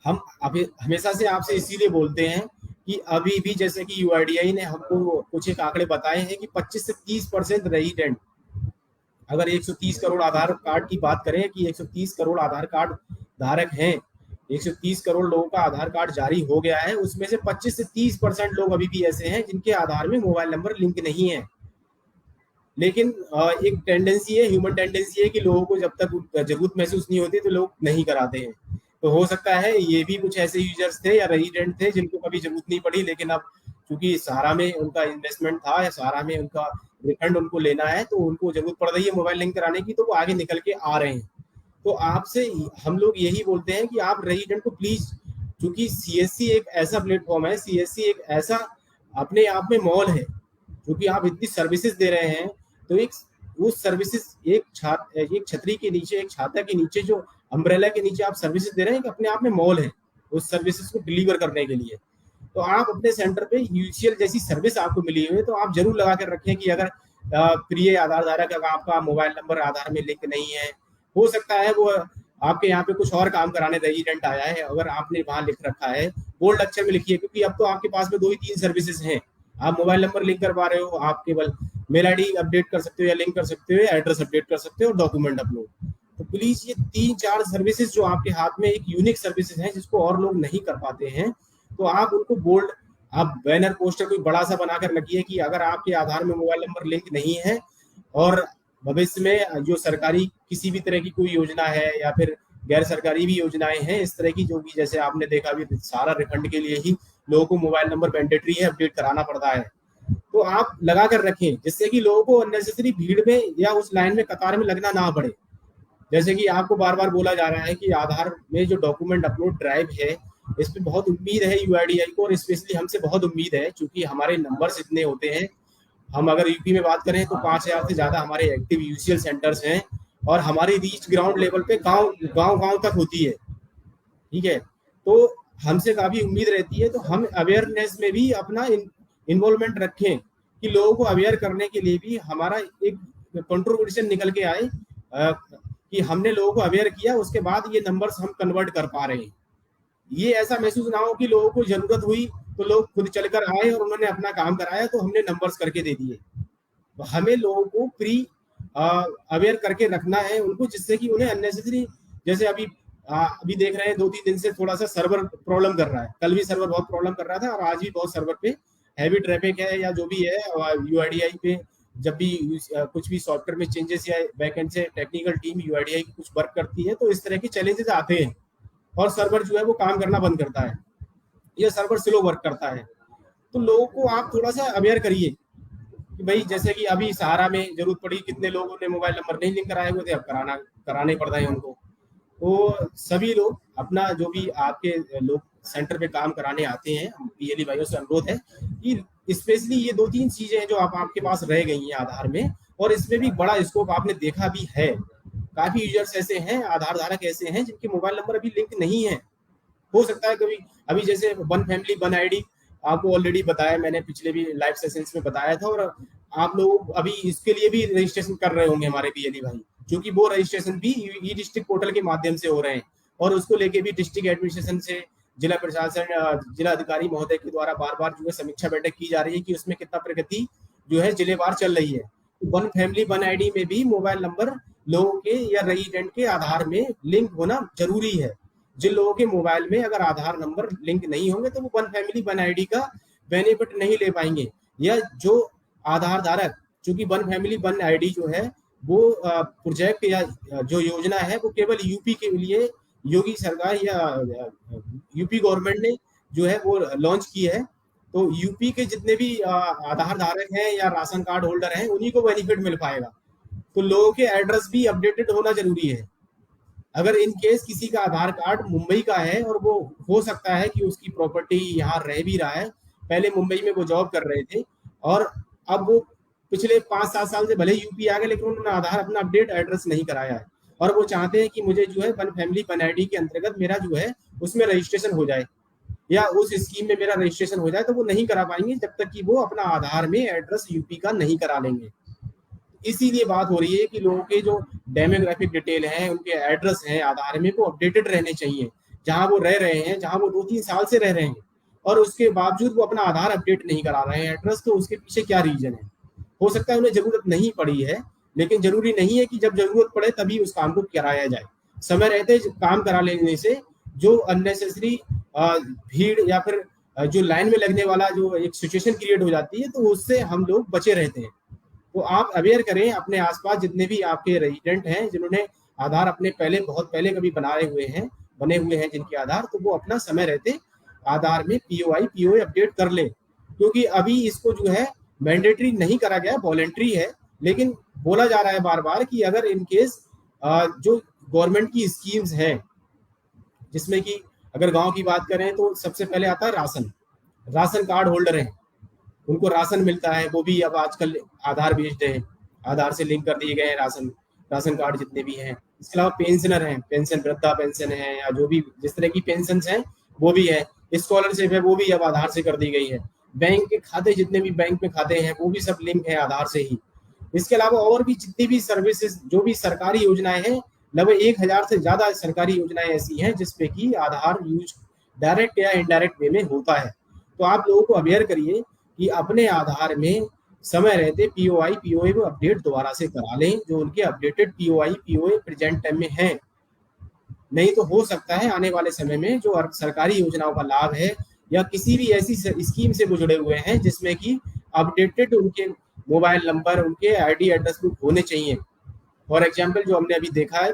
S1: हम अभी हमेशा से आपसे इसीलिए बोलते हैं कि अभी भी जैसे कि यूआईडीआई ने हमको कुछ एक आंकड़े बताए हैं कि 25 से 30% रेजिडेंट, अगर 130 करोड़ आधार कार्ड की बात करें कि 130 करोड़ आधार कार्ड धारक हैं, 130 करोड़ लोगों का आधार कार्ड जारी हो गया है, उसमें से 25 से 30% लोग अभी भी ऐसे हैं जिनके आधार में मोबाइल नंबर लिंक नहीं है। लेकिन एक टेंडेंसी है, ह्यूमन टेंडेंसी है कि लोगों को जब तक जरूरत महसूस नहीं होती तो लोग नहीं कराते हैं। तो हो सकता है ये भी कुछ ऐसे यूजर्स थे या रेजिडेंट थे जिनको कभी जरूरत नहीं पड़ी, लेकिन अब क्योंकि सहारा में उनका इन्वेस्टमेंट था या सहारा में उनका रिफंड उनको लेना है, तो उनको जरूरत पड़ रही है मोबाइल लिंक कराने की, तो वो आगे निकल के आ रहे हैं। तो आपसे हम लोग यही बोलते हैं कि आप रेजिडेंट को प्लीज, क्योंकि सीएससी एक ऐसा प्लेटफॉर्म है, सीएससी एक ऐसा अपने आप में मॉल है, क्योंकि आप इतनी सर्विसेज दे रहे हैं, तो एक उस सर्विसेज, एक छतरी के नीचे, एक छाता के नीचे, जो अम्ब्रेला के नीचे आप सर्विसेज दे रहे हैं, कि अपने आप में मॉल है उस सर्विसेज को डिलीवर करने के लिए। तो आप अपने सेंटर पे यूसीएल जैसी सर्विस आपको मिली हुई है, तो आप जरूर लगा कर रखें कि अगर प्रिय आधार धारक अगर आपका मोबाइल नंबर आधार में लिंक नहीं है, हो सकता है वो आपके यहाँ पे कुछ और काम कराने रेजिडेंट आया है, अगर आपने वहां लिख रखा है, बोल्ड अक्षर में लिखिए, क्योंकि अब तो आपके पास में 2 ही 3 सर्विसेज हैं। आप मोबाइल नंबर लिंक करवा रहे हो, आप केवल मेल आईडी अपडेट कर सकते हो या लिंक कर सकते हो, या एड्रेस अपडेट कर सकते हो, और डॉक्यूमेंट अपलोड। तो प्लीज ये 3-4 सर्विसेज जो आपके हाथ में एक यूनिक सर्विसेज हैं जिसको और लोग नहीं कर पाते हैं, तो आप उनको बोल्ड, आप बैनर पोस्टर कोई बड़ा सा बनाकर रखिए कि अगर आपके आधार में मोबाइल नंबर लिंक नहीं है, और भविष्य में जो सरकारी किसी भी तरह की कोई योजना है या फिर गैर सरकारी भी योजनाएं हैं इस तरह की, जो भी जैसे आपने देखा भी सारा रिफंड के लिए ही लोगों को मोबाइल नंबर मैंडेटरी है, अपडेट कराना पड़ता है, तो आप लगा कर रखें, जिससे कि लोगों को अननेसेसरी भीड़ में या उस लाइन में, कतार में लगना ना पड़े। जैसे कि आपको बार बार बोला जा रहा है कि आधार में जो डॉक्यूमेंट अपलोड ड्राइव है, इस पे बहुत उम्मीद है यूआईडीआई को, और स्पेशली हमसे बहुत उम्मीद है, क्योंकि हमारे नंबर्स इतने होते हैं। हम अगर यूपी में बात करें तो 5000 से ज्यादा हमारे एक्टिव यूसीएल सेंटर्स हैं, और हमारी रीच ग्राउंड लेवल पे गांव तक होती है, ठीक है। तो हमसे काफी उम्मीद रहती है, तो हम अवेयरनेस में भी अपना इन्वॉल्वमेंट रखें, कि लोगों को अवेयर करने के लिए भी हमारा एक कंट्रीब्यूशन निकल के आए, कि हमने लोगों को अवेयर किया, उसके बाद ये नंबर्स हम कन्वर्ट कर पा रहे हैं। ये ऐसा महसूस ना हो कि लोगों को जरूरत हुई तो लोग खुद चलकर आए और उन्होंने अपना काम कराया, तो हमने नंबर्स करके दे दिए। तो हमें लोगों को प्री अवेयर करके रखना है उनको, जिससे कि उन्हें अननेसेसरी, जैसे अभी देख रहे हैं 2-3 दिन से थोड़ा सा सर्वर प्रॉब्लम कर रहा है, कल भी सर्वर बहुत प्रॉब्लम कर रहा था, और आज भी बहुत सर्वर पे हैवी ट्रैफिक है या जो भी है। यूआईडीआई पे जब भी कुछ भी सॉफ्टवेयर में चेंजेस या बैकएंड से टेक्निकल टीम यूआईडीआई की कुछ वर्क करती है, तो इस तरह के चैलेंजेस आते हैं, और सर्वर जो है वो काम करना बंद करता है, या सर्वर स्लो वर्क करता है। तो लोगों को आप थोड़ा सा अवेयर करिए कि भाई, जैसे कि अभी सहारा में जरूरत पड़ी, कितने लोगों ने मोबाइल नंबर नहीं लिंक कराए हुए थे, अब कराने पड़ता है उनको। तो सभी लोग अपना, जो भी आपके लोग सेंटर पे काम कराने आते हैं, पीएलई भाइयों से अनुरोध है कि स्पेशली ये 2-3 चीजें हैं जो आपके पास रह गई हैं आधार में, और इसमें भी बड़ा स्कोप आपने देखा भी है। काफी यूजर्स ऐसे हैं, आधार धारक ऐसे हैं जिनके मोबाइल नंबर अभी लिंक नहीं है, हो सकता है कभी, अभी जैसे वन फैमिली वन आईडी आपको ऑलरेडी बताया, मैंने पिछले भी लाइव सेशंस में बताया था, और आप लोग अभी इसके लिए भी रजिस्ट्रेशन कर रहे होंगे हमारे बीएलई भाई, क्योंकि वो रजिस्ट्रेशन भी ई डिस्ट्रिक्ट पोर्टल के माध्यम से हो रहे हैं, और उसको लेके भी डिस्ट्रिक्ट एडमिनिस्ट्रेशन से जिला प्रशासन, जिला अधिकारी महोदय के द्वारा बार बार जो है समीक्षा बैठक की जा रही है कि उसमें कितना प्रगति जो है जिलेवार चल रही है। वन फैमिली वन आईडी में भी मोबाइल नंबर लोगों के या रेजिडेंट के आधार में लिंक होना जरूरी है। जिन लोगों के मोबाइल में अगर आधार नंबर लिंक नहीं होंगे तो वो वन फैमिली वन आईडी का बेनिफिट नहीं ले पाएंगे, या जो आधार धारक, चूंकि वन फैमिली वन आईडी जो है वो प्रोजेक्ट या जो योजना है वो केवल यूपी के लिए योगी सरकार या यूपी गवर्नमेंट ने जो है वो लॉन्च की है। तो यूपी के जितने भी आधार धारक हैं या राशन कार्ड होल्डर हैं उन्हीं को बेनिफिट मिल पाएगा। तो लोगों के एड्रेस भी अपडेटेड होना जरूरी है। अगर इन केस किसी का आधार कार्ड मुंबई का है और वो हो सकता है कि उसकी प्रॉपर्टी यहाँ रह भी रहा है, पहले मुंबई में वो जॉब कर रहे थे और अब वो पिछले 5-7 साल से भले यूपी आ गए, लेकिन उन्होंने आधार अपना अपडेट एड्रेस नहीं कराया है, और वो चाहते हैं कि मुझे जो है वन फैमिली वन आईडी के अंतर्गत मेरा जो है उसमें रजिस्ट्रेशन हो जाए या उस स्कीम में मेरा रजिस्ट्रेशन हो जाए, तो वो नहीं करा पाएंगे जब तक कि वो अपना आधार में एड्रेस यूपी का नहीं करा लेंगे। इसीलिए बात हो रही है कि लोगों के जो डेमोग्राफिक डिटेल है, उनके एड्रेस हैं आधार में, वो अपडेटेड रहने चाहिए। जहां वो रह रहे हैं, जहां वो 2-3 साल से रह रहे हैं और उसके बावजूद वो अपना आधार अपडेट नहीं करा रहे हैं एड्रेस, तो उसके पीछे क्या रीजन है? हो सकता है उन्हें जरूरत नहीं पड़ी है, लेकिन जरूरी नहीं है कि जब जरूरत पड़े तभी उस काम को कराया जाए। समय रहते काम करा लेने से जो अननेसेसरी भीड़ या फिर जो लाइन में लगने वाला जो एक सिचुएशन क्रिएट हो जाती है, तो उससे हम लोग बचे रहते हैं। तो आप अवेयर करें अपने आसपास जितने भी आपके रेजिडेंट हैं जिन्होंने आधार अपने पहले बहुत पहले कभी बने हुए हैं जिनके आधार, तो वो अपना समय रहते आधार में पीओए अपडेट कर ले, क्योंकि अभी इसको जो है मैंडेटरी नहीं करा गया, वॉलेंट्री है। लेकिन बोला जा रहा है बार बार कि अगर इन केस जो गवर्नमेंट की स्कीम्स हैं, जिसमें कि अगर गांव की बात करें तो सबसे पहले आता है राशन कार्ड होल्डर हैं, उनको राशन मिलता है, वो भी अब आजकल आधार बेस्ड है, आधार से लिंक कर दिए गए हैं राशन कार्ड जितने भी हैं। इसके अलावा पेंशनर हैं, पेंशन वृद्धा पेंशन है या जो भी जिस तरह की पेंशन हैं वो भी है, स्कॉलरशिप है वो भी अब आधार से कर दी गई है। बैंक के खाते जितने भी बैंक में खाते हैं वो भी सब लिंक है आधार से ही। इसके अलावा और भी जितनी भी सर्विसेज जो भी सरकारी योजनाएं हैं, लगभग 1000 से ज्यादा सरकारी योजनाएं ऐसी हैं जिसपे कि आधार यूज डायरेक्ट या इनडायरेक्ट वे में होता है। तो आप लोगों को अवेयर करिए कि अपने आधार में समय रहते पीओए को अपडेट दोबारा से करा लें, जो उनके अपडेटेड पीओए प्रेजेंट टाइम में है। नहीं तो हो सकता है आने वाले समय में जो सरकारी योजनाओं का लाभ है या किसी भी ऐसी स्कीम से वो जुड़े हुए हैं जिसमें कि अपडेटेड उनके मोबाइल नंबर, उनके आईडी एड्रेस बुक होने चाहिए। फॉर एग्जाम्पल जो हमने अभी देखा है,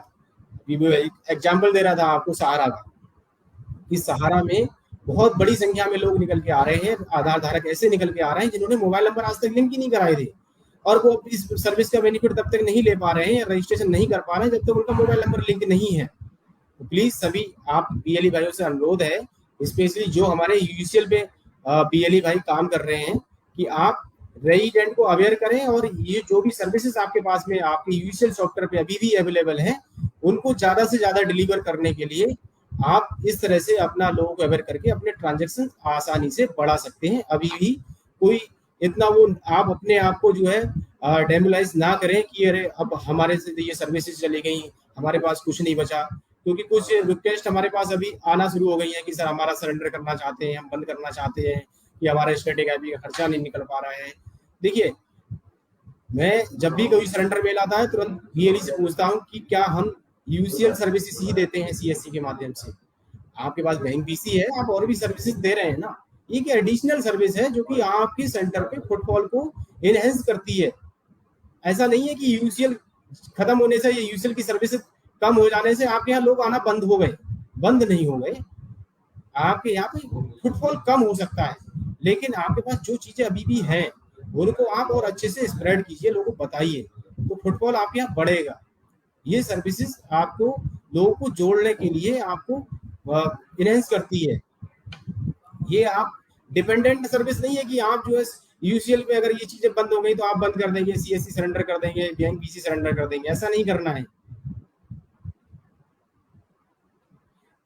S1: एग्जाम्पल दे रहा था आपको सहारा का, कि सहारा में बहुत बड़ी संख्या में लोग निकल के आ रहे हैं, आधार धारक ऐसे निकल के आ रहे हैं जिन्होंने मोबाइल नंबर आज तक लिंक ही नहीं कराए थे, और वो इस सर्विस का बेनिफिट तब तक नहीं ले पा रहे हैं, रजिस्ट्रेशन नहीं कर पा रहे हैं जब तक उनका मोबाइल नंबर लिंक नहीं है। तो प्लीज सभी आप बीएलई भाइयों से अनुरोध है, स्पेशली जो हमारे यूसीएल पे बीएलई भाई काम कर रहे हैं, कि आप रेजिडेंट को अवेयर करें और ये जो भी सर्विसेज आपके पास में आपके यूसीएल सॉफ्टवेयर पे अभी भी अवेलेबल है उनको ज्यादा से ज्यादा डिलीवर करने के लिए आप इस तरह से अपना लोगों को अवेयर करके अपने ट्रांजेक्शन आसानी से बढ़ा सकते हैं। अभी भी कोई इतना वो आप अपने आप को जो है डेमोलाइज ना करें कि अरे अब हमारे से ये सर्विसेज चली गई, हमारे पास कुछ नहीं बचा, क्योंकि कुछ रिक्वेस्ट हमारे पास अभी आना शुरू हो गई है कि सर हमारा सरेंडर करना चाहते हैं, हम बंद करना चाहते हैं, कि हमारा स्टैटिक आईपी का खर्चा नहीं निकल पा रहा है। देखिए, मैं जब भी कोई सरेंडर मेल आता है तुरंत बीएलई से पूछता हूँ कि क्या हम यूसीएल सर्विसेज ही देते हैं सीएससी के माध्यम से? आपके पास बैंक बीसी है, आप और भी सर्विसेज दे रहे हैं ना, ये एक एडिशनल सर्विस है जो कि आपके सेंटर पे फुटफॉल को एनहेंस करती है। ऐसा नहीं है कि यूसीएल खत्म होने से या यूसीएल की सर्विसेज कम हो जाने से आपके यहाँ लोग आना बंद हो गए, बंद नहीं हो गए। आपके यहाँ पे फुटफॉल कम हो सकता है, लेकिन आपके पास जो चीजें अभी भी हैं उनको आप और अच्छे से स्प्रेड कीजिए, लोगों को बताइए, तो फुटफॉल आपके यहाँ बढ़ेगा। ये सर्विसेज आपको लोगों को जोड़ने के लिए आपको इनहेंस करती है। ये आप डिपेंडेंट सर्विस नहीं है कि आप जो है यूसीएल पे अगर ये चीजें बंद हो गई तो आप बंद कर देंगे, सीएससी सरेंडर कर देंगे, बैंक बीसी सरेंडर कर देंगे, ऐसा नहीं करना है।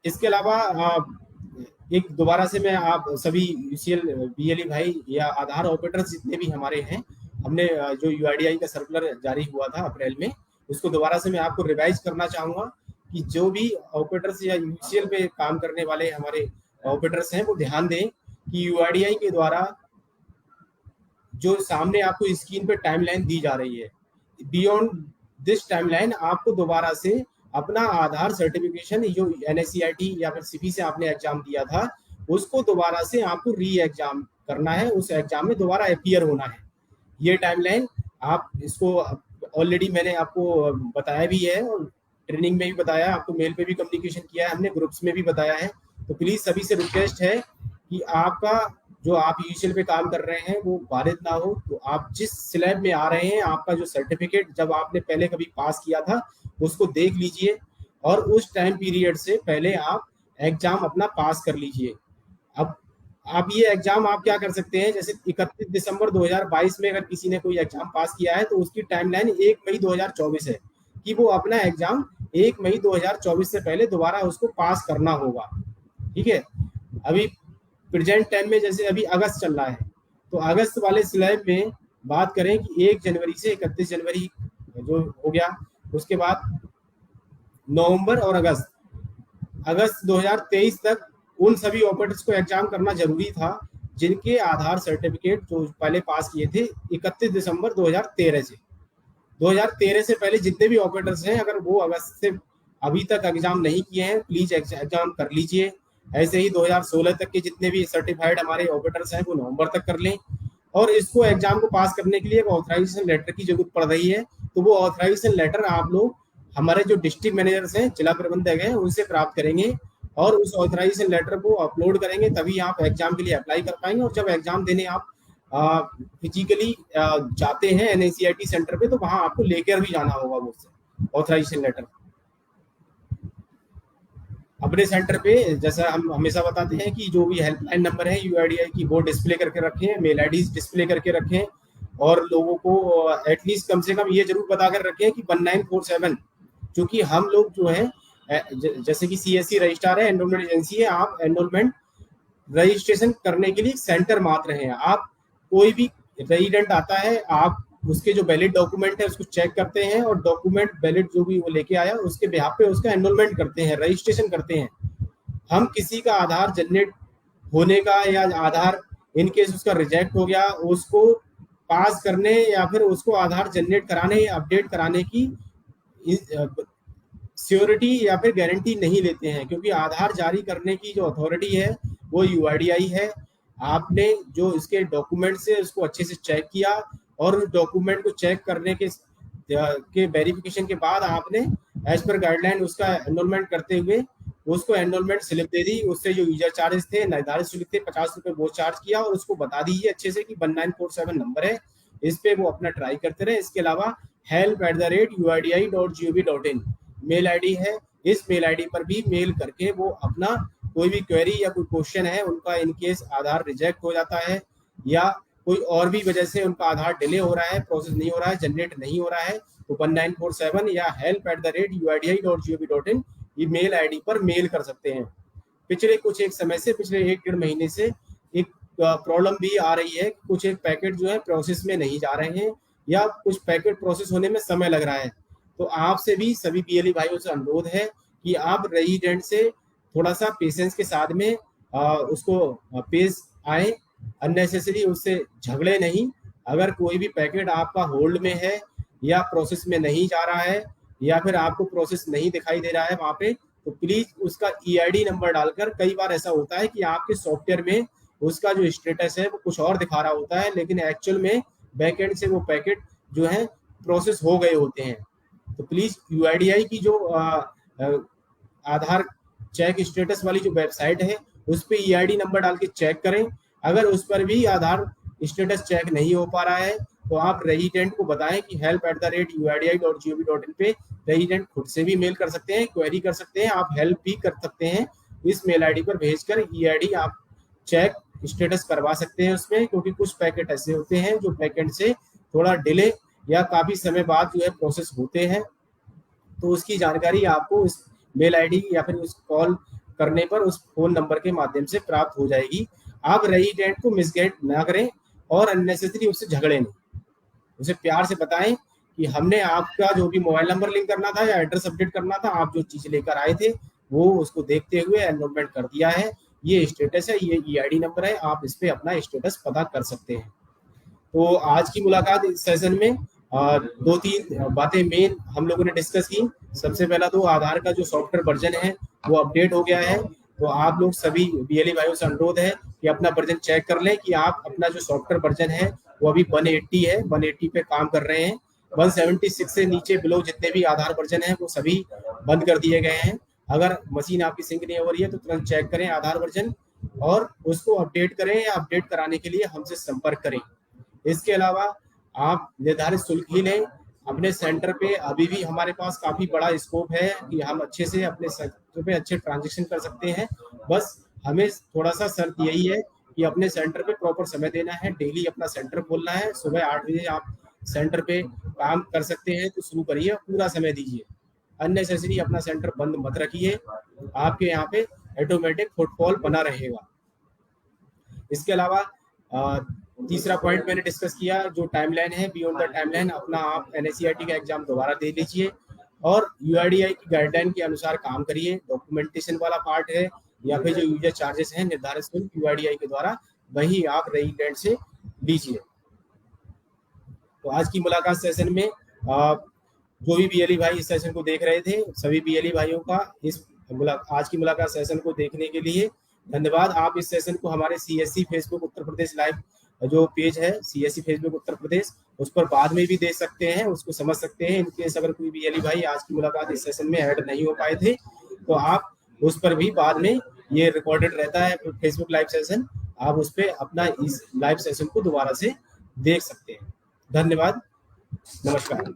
S1: इसके अलावा एक दोबारा से मैं आप सभी यूसीएल बीएलई भाई या आधार ऑपरेटर्स जितने भी हमारे हैं, हमने जो यूआईडीआई का सर्कुलर जारी हुआ था अप्रैल में, उसको दोबारा से मैं आपको रिवाइज करना चाहूंगा कि जो भी ऑपरेटर्स या यूसीएल पे काम करने वाले हमारे ऑपरेटर्स हैं वो ध्यान दें कि यूआईडीआई के द्वारा जो सामने आपको स्क्रीन पे टाइमलाइन दी जा रही है, बियॉन्ड दिस टाइमलाइन आपको दोबारा से अपना आधार सर्टिफिकेशन जो एनएससीआईटी या फिर सीपी से आपने एग्जाम दिया था उसको दोबारा से आपको री एग्जाम करना है, उस एग्जाम में दोबारा अपीयर होना है। ये टाइमलाइन आप इसको ऑलरेडी मैंने आपको बताया भी है और ट्रेनिंग में भी बताया, आपको मेल पे भी कम्युनिकेशन किया है, हमने ग्रुप्स में भी बताया है। तो प्लीज सभी से रिक्वेस्ट है कि आपका जो आप यूसीएल पे काम कर रहे हैं वो बाधित ना हो। तो आप जिस स्लैब में आ रहे हैं आपका जो सर्टिफिकेट जब आपने पहले कभी पास किया था उसको देख लीजिए और उस टाइम पीरियड से पहले आप एग्जाम अपना पास कर लीजिए। अब ये एग्जाम आप क्या कर सकते हैं, जैसे 31 दिसंबर 2022 में अगर किसी ने कोई एग्जाम पास किया है तो उसकी टाइमलाइन 1 मई 2024 है कि वो अपना एग्जाम 1 मई 2024 से पहले दोबारा उसको पास करना होगा। ठीक है, अभी प्रेजेंट टाइम में जैसे अभी अगस्त चल रहा है तो अगस्त वाले स्लैब में बात करें कि 1 जनवरी से 31 जनवरी जो हो गया, उसके बाद नवंबर और अगस्त 2023 तक उन सभी ऑपरेटर्स को एग्जाम करना जरूरी था जिनके आधार सर्टिफिकेट जो पहले पास किए थे 31 दिसंबर 2013 से। 2013 से पहले जितने भी ऑपरेटर्स हैं अगर वो अगस्त से अभी तक एग्जाम नहीं किए हैं प्लीज एग्जाम कर लीजिए। ऐसे ही 2016 तक के जितने भी सर्टिफाइड हमारे ऑपरेटर्स हैं वो नवंबर तक कर लें। और इसको एग्जाम को पास करने के लिए एक ऑथराइजेशन लेटर की जरूरत पड़ रही है, तो वो ऑथराइजेशन लेटर आप लोग हमारे जो डिस्ट्रिक्ट मैनेजर्स हैं, जिला प्रबंधक हैं, उनसे प्राप्त करेंगे और उस ऑथराइजेशन लेटर को अपलोड करेंगे, तभी आप एग्जाम के लिए अप्लाई कर पाएंगे। और जब एग्जाम देने आप फिजिकली जाते हैं एनएससीआईटी सेंटर पे तो वहां आपको लेकर भी जाना होगा वो ऑथराइजेशन लेटर अपने सेंटर पे। जैसा हम हमेशा बताते हैं कि जो भी हेल्पलाइन नंबर है यूआईडीआई की वो डिस्प्ले करके रखें, मेल आईडी डिस्प्ले करके रखें और लोगों को एटलीस्ट कम से कम ये जरूर बता कर रखें कि 1947, क्योंकि हम लोग जो है जैसे कि सीएससी रजिस्ट्रार है, एनरोलमेंट एजेंसी है, आप एनरोलमेंट रजिस्ट्रेशन करने के लिए सेंटर मात्र हैं। आप कोई भी रेजिडेंट आता है आप उसके जो वैलिड डॉक्यूमेंट है उसको चेक करते हैं और डॉक्यूमेंट वैलिड जो भी वो लेके आया उसके बिहाफ पे उसका एनरोलमेंट करते हैं, रजिस्ट्रेशन करते हैं। हम किसी का आधार जनरेट होने का या आधार इन केस उसका रिजेक्ट हो गया उसको पास करने या फिर उसको आधार जनरेट कराने या अपडेट कराने की सियोरिटी या फिर गारंटी नहीं लेते हैं, क्योंकि आधार जारी करने की जो अथॉरिटी है वो यूआईडीआई है। आपने जो इसके डॉक्यूमेंट से उसको अच्छे से चेक किया और उस डॉक्यूमेंट को चेक करने के वेरिफिकेशन के बाद आपने एज पर गाइडलाइन उसका एनरोलमेंट करते हुए उसको एनरोलमेंट स्लिप दे दी, उससे जो यूजर चार्जेस थे निर्धारित शुल्क थे 50 रुपए वो चार्ज किया और उसको बता दीजिए अच्छे से कि 1947 नंबर है, इस पे वो अपना ट्राई करते रहे। इसके अलावा help@uidi.gov.in मेल आईडी है, इस मेल आईडी पर भी मेल करके वो अपना कोई भी क्वेरी या कोई क्वेश्चन है उनका इनकेस आधार रिजेक्ट हो जाता है या कोई और भी वजह से उनका आधार डिले हो रहा है, प्रोसेस नहीं हो रहा है, जनरेट नहीं हो रहा है, तो 1947 या help@uidi.gov.in ईमेल आईडी पर मेल कर सकते हैं। पिछले कुछ एक समय से पिछले 1-1.5 महीने से एक प्रॉब्लम भी आ रही है, कुछ एक पैकेट जो है प्रोसेस में नहीं जा रहे हैं या कुछ पैकेट प्रोसेस होने में समय लग रहा है। तो आपसे भी सभी बीएलई भाइयों से अनुरोध है कि आप रेजिडेंट से थोड़ा सा पेशेंस के साथ में उसको पेश आए, अननेसेसरी उससे झगड़े नहीं। अगर कोई भी पैकेट आपका होल्ड में है या प्रोसेस में नहीं जा रहा है या फिर आपको प्रोसेस नहीं दिखाई दे रहा है वहां पे, तो प्लीज उसका ईआईडी नंबर डालकर, कई बार ऐसा होता है कि आपके सॉफ्टवेयर में उसका जो स्टेटस है वो कुछ और दिखा रहा होता है लेकिन एक्चुअल में बैकएंड से वो पैकेट जो है प्रोसेस हो गए होते हैं। तो प्लीज यूआईडीआई की जो आधार चेक स्टेटस वाली जो वेबसाइट है उस पर ईआईडी नंबर डाल के चेक करें। अगर उस पर भी आधार स्टेटस चेक नहीं हो पा रहा है तो आप रेजिडेंट को बताएं कि help@uidi.gov.in पे रेजिडेंट खुद से भी मेल कर सकते हैं, क्वेरी कर सकते हैं, आप हेल्प भी कर सकते हैं। इस मेल आईडी पर भेजकर ईआईडी आप चेक स्टेटस करवा सकते हैं उसमें, क्योंकि कुछ पैकेट ऐसे होते हैं जो बैकएंड से थोड़ा डिले या काफी समय बाद जो है प्रोसेस होते हैं। तो उसकी जानकारी आपको इस मेल आईडी या फिर उस कॉल करने पर उस फोन नंबर के माध्यम से प्राप्त हो जाएगी। आप रेजिडेंट को मिसगाइड ना करें और अननेसेसरी उससे झगड़े नहीं, उसे प्यार से बताएं कि हमने आपका जो भी मोबाइल नंबर लिंक करना था या एड्रेस अपडेट करना था, आप जो चीज लेकर आए थे वो उसको देखते हुए एनरोलमेंट कर दिया है, ये स्टेटस है, ये ईआईडी नंबर है, आप इस पे अपना स्टेटस पता कर सकते हैं। तो आज की मुलाकात इस सेशन में 2-3 बातें मेन हम लोगों ने डिस्कस की। सबसे पहला तो आधार का जो सॉफ्टवेयर वर्जन है वो अपडेट हो गया है, तो आप लोग सभी बीएलई भाइयों से अनुरोध है कि अपना वर्जन चेक कर लें कि आप अपना जो सॉफ्टवेयर वर्जन है वो अभी 180 है, 180 पे काम कर रहे हैं। 176 से नीचे बिलो जितने भी आधार वर्जन है वो सभी बंद कर दिए गए हैं। अगर मशीन आपकी सिंक नहीं हो रही है तो तुरंत चेक करें आधार वर्जन और उसको अपडेट करें, या अपडेट कराने के लिए हमसे संपर्क करें। इसके अलावा आप निर्धारित शुल्क ही लें अपने सेंटर पे। अभी भी हमारे पास काफी बड़ा स्कोप है कि हम अच्छे से अपने सेंटर पे अच्छे ट्रांजेक्शन कर सकते हैं। बस हमें थोड़ा सा शर्त यही है कि अपने सेंटर पे प्रॉपर समय देना है, डेली अपना सेंटर खोलना है। सुबह 8 बजे आप सेंटर पे काम कर सकते हैं तो शुरू करिए, पूरा समय दीजिए, अननेसेसरी अपना सेंटर बंद मत रखिए, आपके यहाँ पे ऑटोमेटिक फुटफॉल बना रहेगा। इसके अलावा तीसरा पॉइंट मैंने डिस्कस किया, जो टाइमलाइन है, बियॉन्ड द टाइमलाइन अपना आप एनएससीईआरटी का एग्जाम दोबारा दे लीजिए और यूआईडीआई की गाइडलाइन के अनुसार काम करिए। डॉक्यूमेंटेशन वाला पार्ट है या फिर जो यूजर चार्जेस हैं निर्धारित शुल्क यूआईडीआई के द्वारा, वही आप रेजिडेंट से लीजिए। तो आज की मुलाकात सेशन में जो भी बीएलई भाई इस सेशन को देख रहे थे, सभी बीएलई भाइयों का आज की मुलाकात सेशन को देखने के लिए धन्यवाद। आप इस सेशन को हमारे CSC Facebook Uttar Pradesh live जो पेज है सीएससी फेसबुक उत्तर प्रदेश, उस पर बाद में भी देख सकते हैं, उसको समझ सकते हैं। इनकेस अगर कोई बीएलई भाई आज की मुलाकात इस सेशन में ऐड नहीं हो पाए थे तो आप उस पर भी बाद में ये रिकॉर्डेड रहता है फेसबुक लाइव सेशन, आप उस पर अपना इस लाइव सेशन को दोबारा से देख सकते हैं। धन्यवाद, नमस्कार।